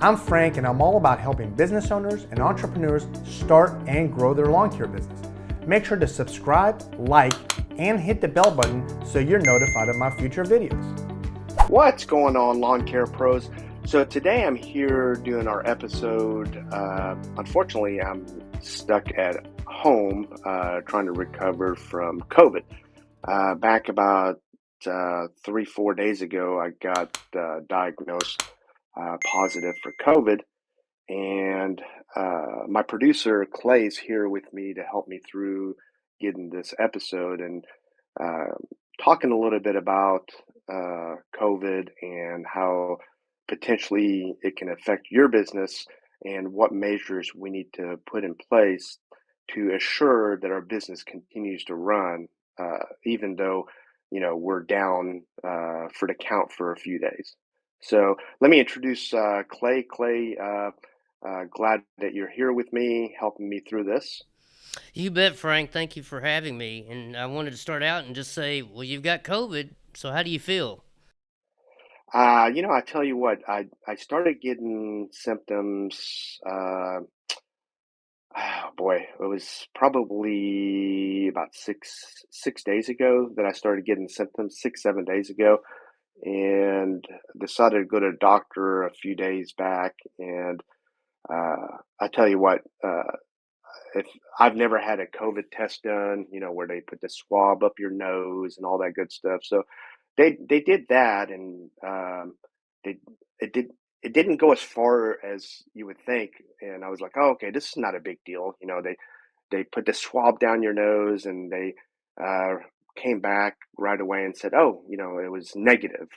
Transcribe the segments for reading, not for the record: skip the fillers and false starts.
I'm Frank, and I'm all about helping business owners and entrepreneurs start and grow their lawn care business. Make sure to subscribe, like, and hit the bell button so you're notified of my future videos. What's going on, lawn care pros? So today I'm here doing our episode. Unfortunately, I'm stuck at home trying to recover from COVID. Back about 3-4 days ago, I got diagnosed positive for COVID, and my producer Clay's here with me to help me through getting this episode and uh, talking a little bit about COVID and how potentially it can affect your business and what measures we need to put in place to assure that our business continues to run, even though we're down for the count for a few days. So let me introduce Clay. Clay, glad that you're here with me, helping me through this. You bet, Frank. Thank you for having me. And I wanted to start out and just say, well, you've got COVID, so how do you feel? I tell you what, I started getting symptoms. Oh boy, it was probably about six days ago that I started getting symptoms. 6-7 days ago, and decided to go to a doctor a few days back. And I tell you what, if I've never had a COVID test done, where they put the swab up your nose and all that good stuff. So they did that, and they it did it didn't go as far as you would think. And I was like, oh, okay, this is not a big deal. They put the swab down your nose, and they uh, came back right away and said, oh, it was negative.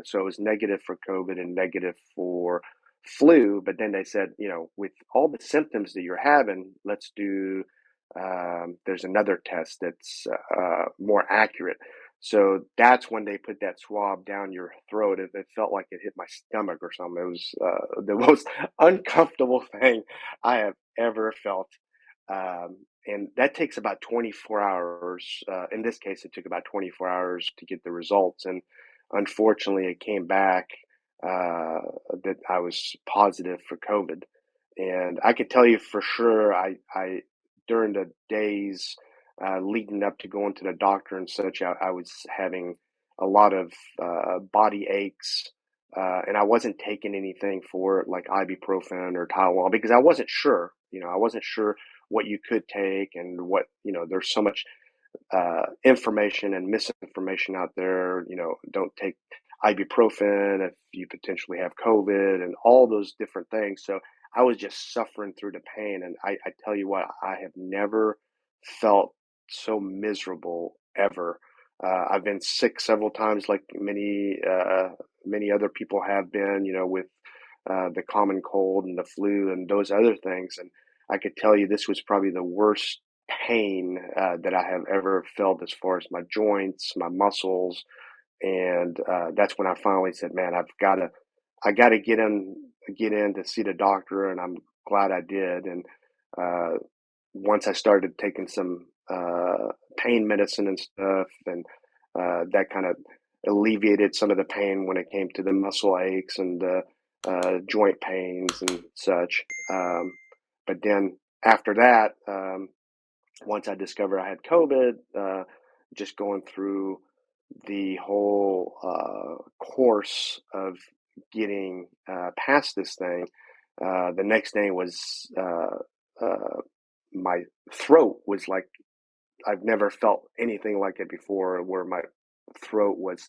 So it was negative for COVID and negative for flu. But then they said, with all the symptoms that you're having, let's do. There's another test that's more accurate. So that's when they put that swab down your throat. It felt like it hit my stomach or something. It was the most uncomfortable thing I have ever felt. And that takes about 24 hours. In this case, it took about 24 hours to get the results. And unfortunately, it came back that I was positive for COVID. And I could tell you for sure, I during the days leading up to going to the doctor and such, I was having a lot of body aches. And I wasn't taking anything for it like ibuprofen or Tylenol because I wasn't sure. I wasn't sure what you could take and what, there's so much information and misinformation out there. Don't take ibuprofen if you potentially have COVID and all those different things. So I was just suffering through the pain. And I tell you what, I have never felt so miserable ever. I've been sick several times, like many other people have been, with the common cold and the flu and those other things. And I could tell you this was probably the worst pain that I have ever felt as far as my joints, my muscles, and that's when I finally said, "Man, I got to get in to see the doctor," and I'm glad I did. And uh, once I started taking some pain medicine and stuff, and that kind of alleviated some of the pain when it came to the muscle aches and the joint pains and such. But then after that, once I discovered I had COVID, just going through the whole course of getting past this thing, the next day was my throat was like I've never felt anything like it before, where my throat was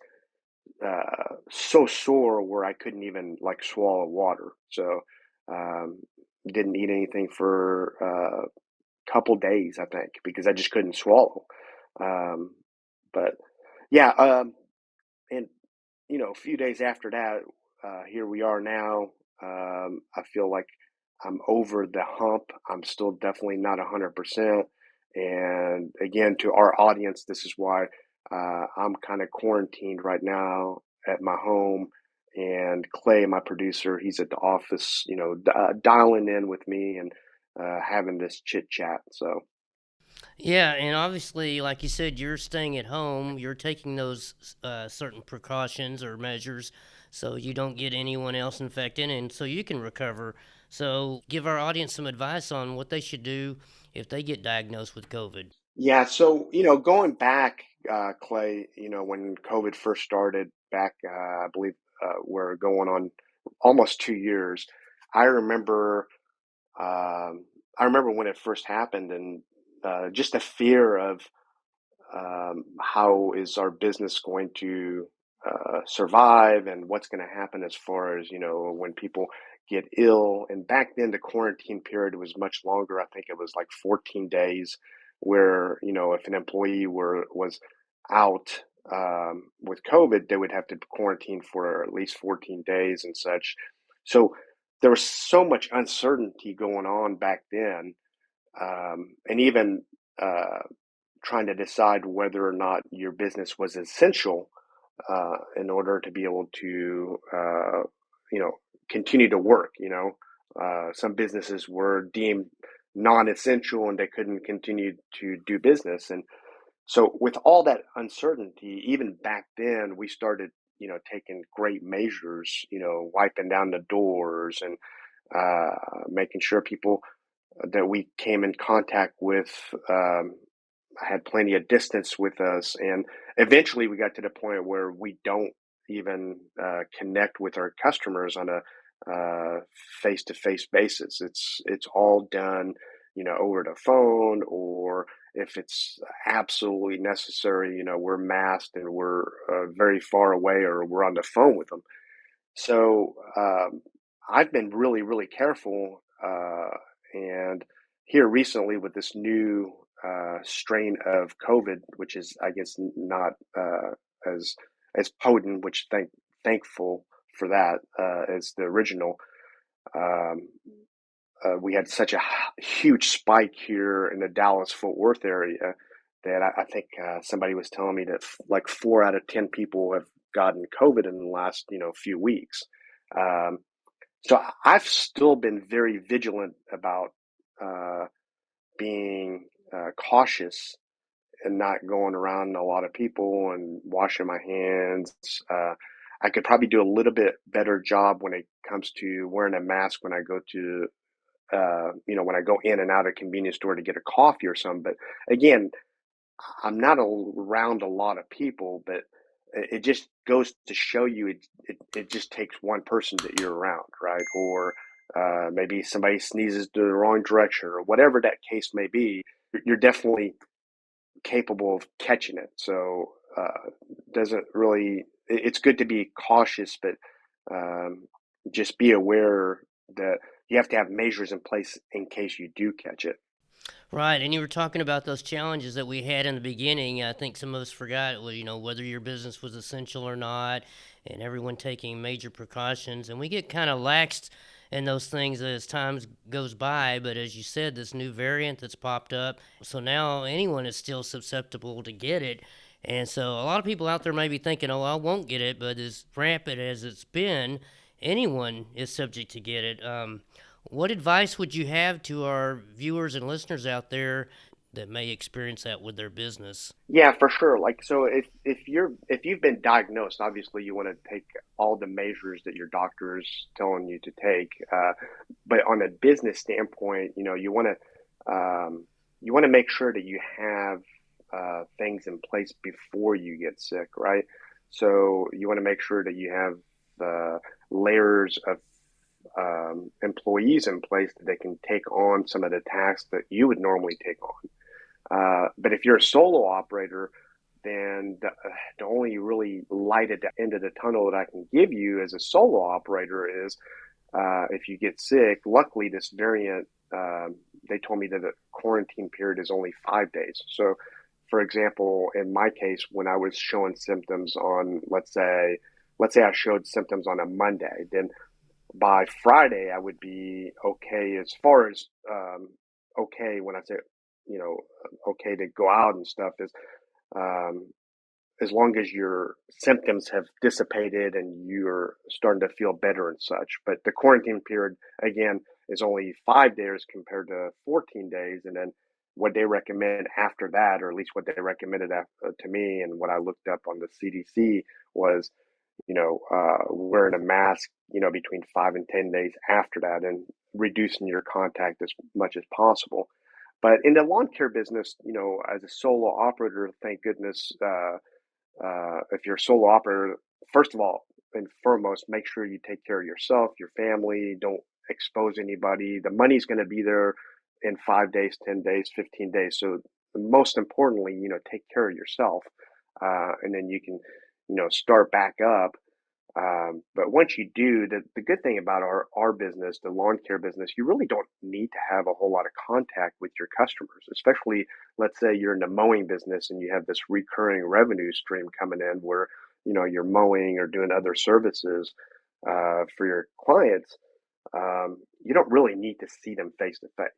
so sore where I couldn't even like swallow water. So um, didn't eat anything for couple days, I think, because I just couldn't swallow. Um, but yeah, and a few days after that, here we are now. I feel like I'm over the hump. I'm still definitely not 100%. And again, to our audience, this is why I'm kind of quarantined right now at my home. And Clay, my producer, he's at the office, dialing in with me and having this chit chat. So. Yeah, and obviously, like you said, you're staying at home. You're taking those certain precautions or measures so you don't get anyone else infected and so you can recover. So, give our audience some advice on what they should do if they get diagnosed with COVID. Yeah, so going back, Clay, when COVID first started back, I believe we're going on almost 2 years. I remember, I remember when it first happened, and just the fear of how is our business going to survive, and what's going to happen as far as when people get ill. And back then the quarantine period was much longer. I think it was like 14 days, where if an employee was out with COVID, they would have to quarantine for at least 14 days and such. So there was so much uncertainty going on back then, and even uh, trying to decide whether or not your business was essential in order to be able to, you know, continue to work. Some businesses were deemed non-essential and they couldn't continue to do business. And so, with all that uncertainty, even back then, we started, taking great measures, wiping down the doors and making sure people that we came in contact with had plenty of distance with us, and eventually we got to the point where we don't even connect with our customers on a face-to-face basis. It's all done, over the phone, or if it's absolutely necessary, we're masked and we're very far away, or we're on the phone with them. So I've been really, really careful. And here recently with this new strain of COVID, which is, I guess, not as as potent, which thankful for that, as the original. Um, we had such a huge spike here in the Dallas Fort Worth area that I think somebody was telling me that like 4 out of 10 people have gotten COVID in the last few weeks. Um, so I've still been very vigilant about uh, being cautious and not going around a lot of people and washing my hands. I could probably do a little bit better job when it comes to wearing a mask when I go to when I go in and out of a convenience store to get a coffee or something. But again, I'm not around a lot of people, but it just goes to show you it just takes one person that you're around, right? Or maybe somebody sneezes to the wrong direction, or whatever that case may be. You're definitely capable of catching it. So doesn't really. It's good to be cautious, but um, just be aware that you have to have measures in place in case you do catch it. Right, and you were talking about those challenges that we had in the beginning. I think some of us forgot, well, whether your business was essential or not, and everyone taking major precautions. And we get kind of laxed in those things as time goes by. But as you said, this new variant that's popped up, so now anyone is still susceptible to get it. And so a lot of people out there may be thinking, oh, I won't get it, but as rampant as it's been, anyone is subject to get it. What advice would you have to our viewers and listeners out there that may experience that with their business? Yeah, for sure. Like, so if you've been diagnosed, obviously you want to take all the measures that your doctor is telling you to take. But on a business standpoint, you want to make sure that you have things in place before you get sick, right? So you want to make sure that you have layers of employees in place that they can take on some of the tasks that you would normally take on. But if you're a solo operator, then the only really light at the end of the tunnel that I can give you as a solo operator is if you get sick. Luckily, this variant, they told me that the quarantine period is only 5 days. So, for example, in my case, when I was showing symptoms on, let's say I showed symptoms on a Monday, then by Friday I would be okay as far as okay when I say you know okay to go out and stuff is um, as long as your symptoms have dissipated and you're starting to feel better and such. But the quarantine period again is only 5 days compared to 14 days, and then what they recommend after that, or at least what they recommended to me, and what I looked up on the CDC was, wearing a mask, between 5 and 10 days after that, and reducing your contact as much as possible. But in the lawn care business, as a solo operator, thank goodness, if you're a solo operator, first of all and foremost, make sure you take care of yourself, your family. Don't expose anybody. The money's going to be there in 5 days, 10 days, 15 days. So most importantly, take care of yourself, and then you can, start back up. But once you do, the good thing about our business, the lawn care business, you really don't need to have a whole lot of contact with your customers, especially, let's say you're in the mowing business and you have this recurring revenue stream coming in where, you're mowing or doing other services for your clients. You don't really need to see them face to face,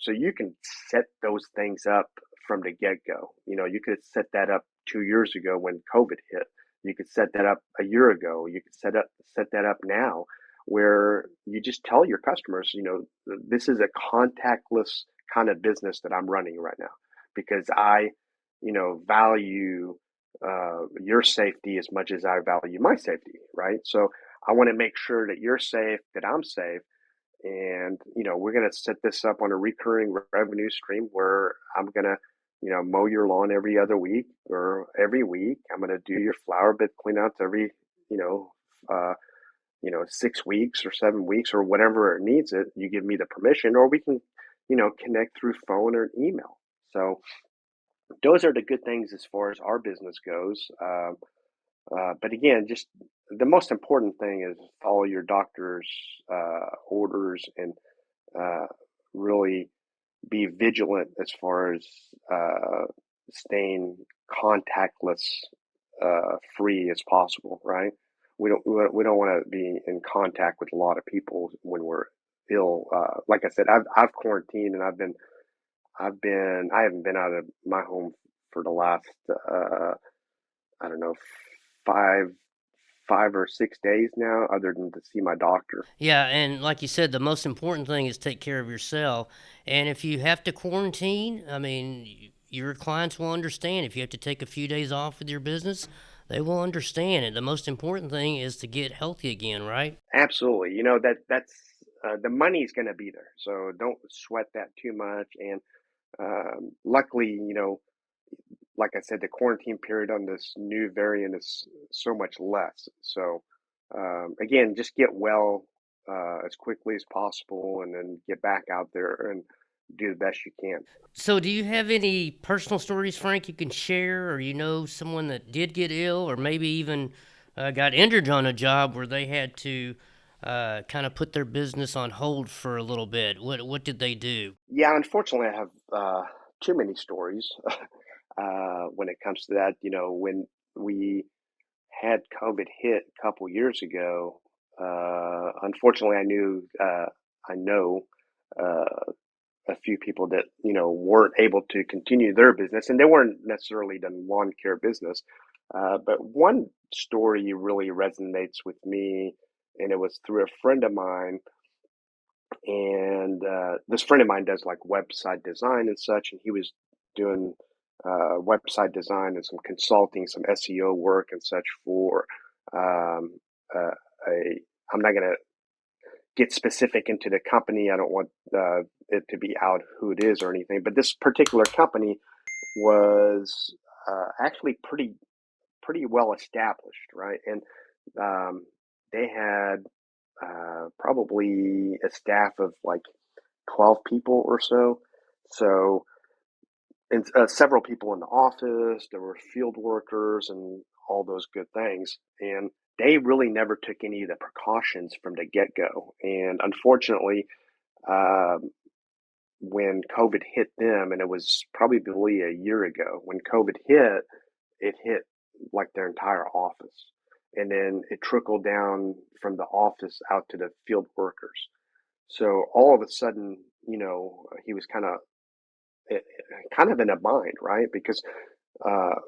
so you can set those things up from the get go. You could set that up 2 years ago when COVID hit. You could set that up a year ago. You could set that up now, where you just tell your customers, this is a contactless kind of business that I'm running right now, because I, value your safety as much as I value my safety, right? So I want to make sure that you're safe, that I'm safe, and we're going to set this up on a recurring revenue stream where I'm going to, mow your lawn every other week or every week. I'm going to do your flower bed cleanouts every, you know, uh, 6 weeks or 7 weeks or whatever it needs it. You give me the permission, or we can, connect through phone or email. So those are the good things as far as our business goes. But again, just the most important thing is follow your doctor's orders, and uh, really be vigilant as far as staying contactless, free as possible. Right? We don't want to be in contact with a lot of people when we're ill. Like I said, I've quarantined, and I haven't been out of my home for the last I don't know, five 5 or 6 days now, other than to see my doctor. Yeah, and like you said, the most important thing is take care of yourself. And if you have to quarantine, I mean, your clients will understand. If you have to take a few days off with your business, they will understand. And the most important thing is to get healthy again, right? Absolutely. That's the money's going to be there, so don't sweat that too much. And luckily, like I said, the quarantine period on this new variant is so much less. So again, just get well as quickly as possible, and then get back out there and do the best you can. So, do you have any personal stories, Frank, you can share, or someone that did get ill, or maybe even got injured on a job where they had to kind of put their business on hold for a little bit? What did they do? Yeah, unfortunately, I have too many stories when it comes to that. When we had COVID hit a couple years ago, unfortunately, I know uh, a few people that weren't able to continue their business, and they weren't necessarily the lawn care business. But one story really resonates with me, and it was through a friend of mine. And this friend of mine does like website design and such, and he was doing website design and some consulting, some SEO work and such for um, uh, a. I'm not gonna get specific into the company. I don't want it to be out who it is or anything. But this particular company was actually pretty well established, right? And um, they had probably a staff of like 12 people or so. So, and several people in the office, there were field workers and all those good things. And they really never took any of the precautions from the get go. And unfortunately, um, when COVID hit them, and it was probably a year ago, when COVID hit, it hit like their entire office. And then it trickled down from the office out to the field workers. So all of a sudden, he was kind of in a bind, right? Because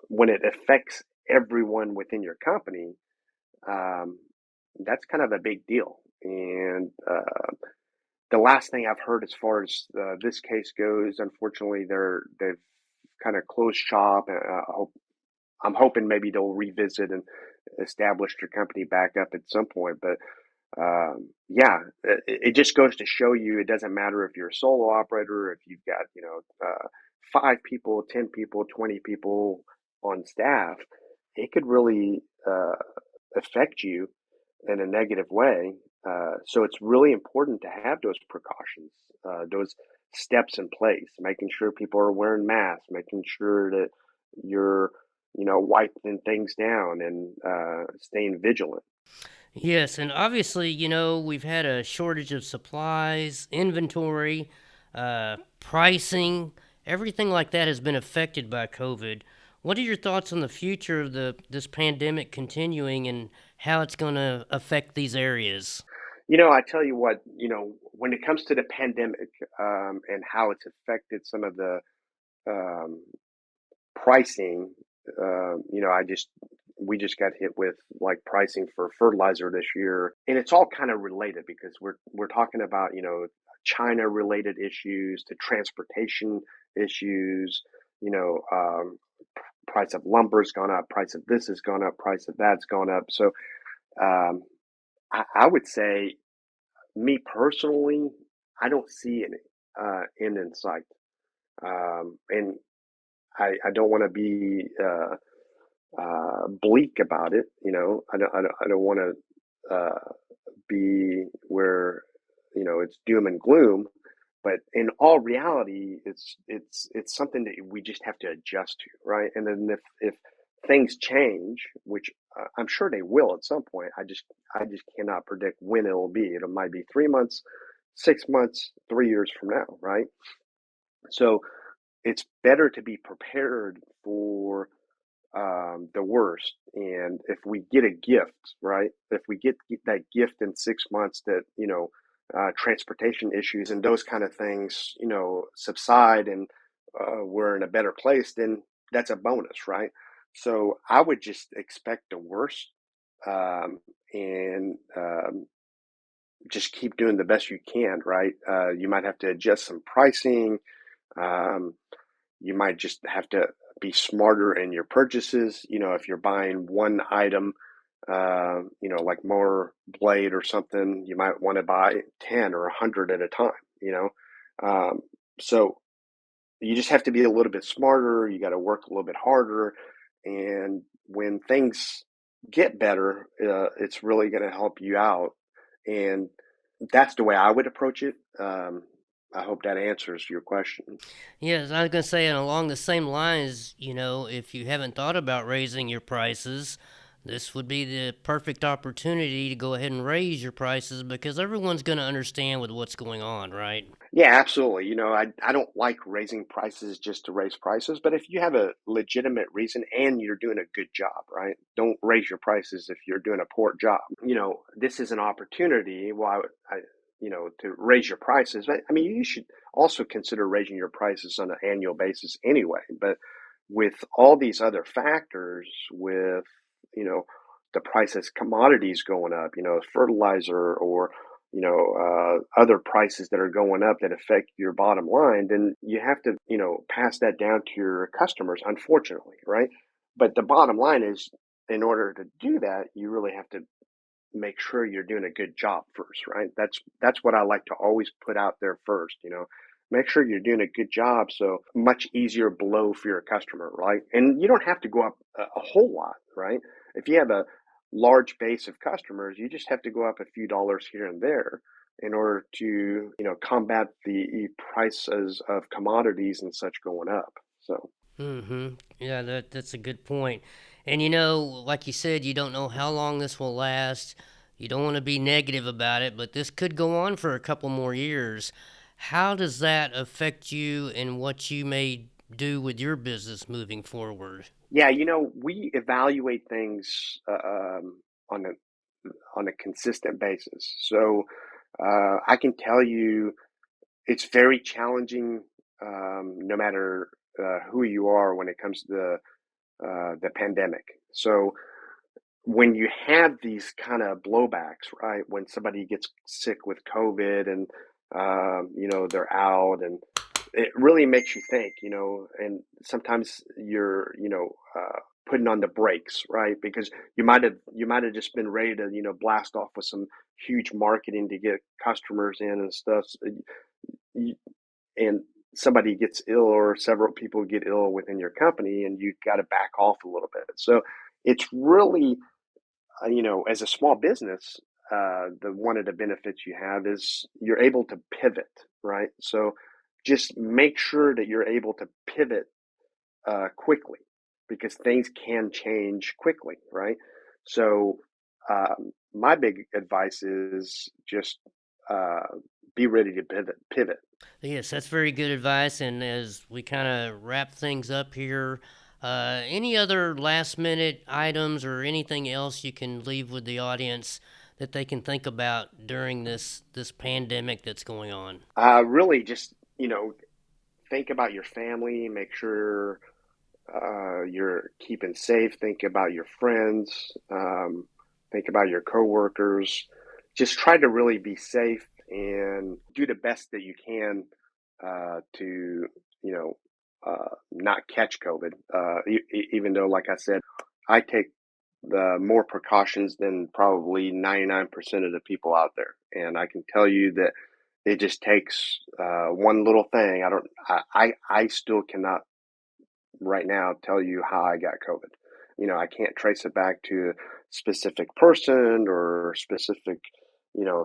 when it affects everyone within your company, um, that's kind of a big deal. And The last thing I've heard as far as this case goes, unfortunately, they've kind of closed shop. I'm hoping maybe they'll revisit and establish their company back up at some point. But yeah, it just goes to show you it doesn't matter if you're a solo operator, if you've got, 5 people, 10 people, 20 people on staff, it could really affect you in a negative way. So it's really important to have those precautions, those steps in place, making sure people are wearing masks, making sure that you're, wiping things down and staying vigilant. Yes, and obviously, we've had a shortage of supplies, inventory, pricing, everything like that has been affected by COVID. What are your thoughts on the future of this pandemic continuing and how it's going to affect these areas? I tell you what, when it comes to the pandemic and how it's affected some of the um, pricing, we just got hit with like pricing for fertilizer this year, and it's all kind of related because we're talking about China related issues to transportation issues. You know, price of lumber's gone up, price of this has gone up, price of that's gone up. So um, I would say, me personally, I don't see an end in sight, and I don't want to be bleak about it. I don't want to be where it's doom and gloom. But in all reality, it's something that we just have to adjust to, right? And then if things change, which I'm sure they will at some point, I just cannot predict when it will be. It might be 3 months, 6 months, 3 years from now, right? So it's better to be prepared for the worst. And if we get a gift, right? If we get that gift in 6 months that, transportation issues and those kind of things, subside and we're in a better place, then that's a bonus, right? So I would just expect the worst and just keep doing the best you can, right? You might have to adjust some pricing. Um, you might just have to be smarter in your purchases. If you're buying one item, like mower blade or something, you might want to buy 10 or 100 at a time, you know? Um, so you just have to be a little bit smarter. You got to work a little bit harder. And when things get better, it's really going to help you out. And that's the way I would approach it. I hope that answers your question. Yes, I was going to say, and along the same lines, if you haven't thought about raising your prices, this would be the perfect opportunity to go ahead and raise your prices because everyone's going to understand with what's going on, right? Yeah, absolutely. I don't like raising prices just to raise prices, but if you have a legitimate reason and you're doing a good job, right? Don't raise your prices if you're doing a poor job. This is an opportunity. Well, to raise your prices. But I mean, you should also consider raising your prices on an annual basis anyway. But with all these other factors, with you know the prices, commodities going up, fertilizer or other prices that are going up that affect your bottom line, then you have to, pass that down to your customers, unfortunately, right? But the bottom line is, in order to do that, you really have to make sure you're doing a good job first, right? That's what I like to always put out there first, Make sure you're doing a good job, so much easier blow for your customer, right? And you don't have to go up a whole lot, right? If you have a large base of customers, you just have to go up a few dollars here and there in order to, combat the prices of commodities and such going up. So, Mm-hmm. Yeah, that's a good point. And like you said, you don't know how long this will last. You don't want to be negative about it, but this could go on for a couple more years. How does that affect you and what you may do with your business moving forward? yeah, we evaluate things on a consistent basis. So I can tell you it's very challenging, no matter who you are when it comes to the pandemic. So when you have these kind of blowbacks, right? When somebody gets sick with COVID and they're out, and it really makes you think, and sometimes you're, putting on the brakes, right? Because you might have just been ready to, blast off with some huge marketing to get customers in and stuff. You, and somebody gets ill or several people get ill within your company and you got to back off a little bit. So it's really, as a small business, the one of the benefits you have is you're able to pivot, right? So just make sure that you're able to pivot quickly because things can change quickly, right? So my big advice is just uh, be ready to pivot. Yes, that's very good advice. And as we kind of wrap things up here, any other last minute items or anything else you can leave with the audience that they can think about during this pandemic that's going on? Really, just think about your family. Make sure you're keeping safe. Think about your friends. Think about your coworkers. Just try to really be safe and do the best that you can to, not catch COVID. Even though, like I said, I take the more precautions than probably 99% of the people out there. And I can tell you that it just takes one little thing. I still cannot right now tell you how I got COVID. I can't trace it back to a specific person or specific,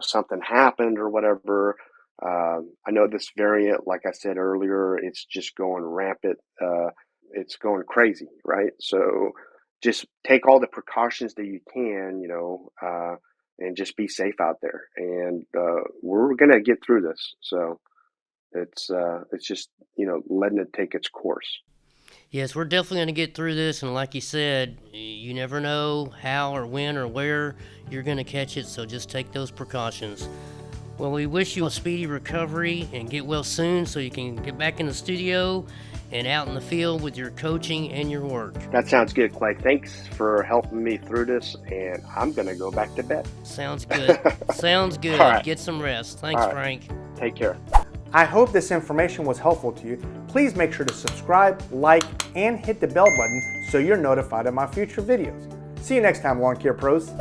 something happened or whatever. I know this variant, like I said earlier, it's just going rampant. It's going crazy, right? So just take all the precautions that you can, and just be safe out there. And we're gonna get through this. So it's just letting it take its course. Yes, we're definitely going to get through this. And like you said, you never know how or when or where you're going to catch it. So just take those precautions. Well, we wish you a speedy recovery and get well soon so you can get back in the studio and out in the field with your coaching and your work. That sounds good, Clay. Thanks for helping me through this, and I'm going to go back to bed. Sounds good. Sounds good. All right. Get some rest. Thanks, All right. Frank. Take care. I hope this information was helpful to you. Please make sure to subscribe, like, and hit the bell button so you're notified of my future videos. See you next time, Lawn Care Pros.